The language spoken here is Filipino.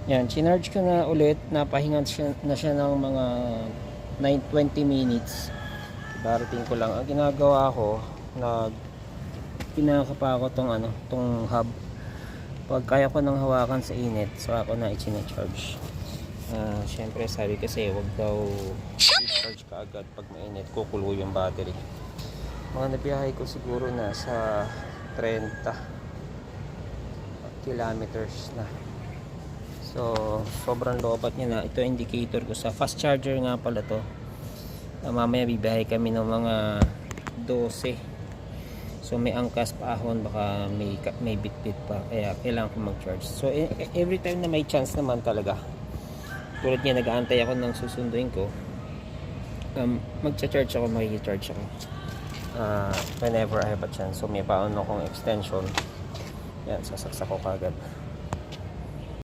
Yan, chinarge ko na ulit. Napahinga na siya ng mga 20 minutes. Darating ko lang. Ang ginagawa ko, pinakapa ko tong hub. Pag kaya ko nang hawakan sa init, so ako na i-charge. Syempre sabi kasi wag daw i-charge ka agad pag mainit, kukulo yung battery. Mga nabiyahe ko siguro na sa 30 kilometers na. So sobrang lobat niya na. Ito indicator ko sa fast charger nga pala to. Mamaya bibiyahe kami ng mga 12. So may angkas pa ahon, baka may bit-bit pa, kaya kailangan ko mag-charge. So every time na may chance naman talaga, tulad niya, nag-aantay ako ng susunduin ko, mag-charge ako, mag-charge ako whenever I have a chance. So may paano akong extension, yan, sasaksak ko kagad.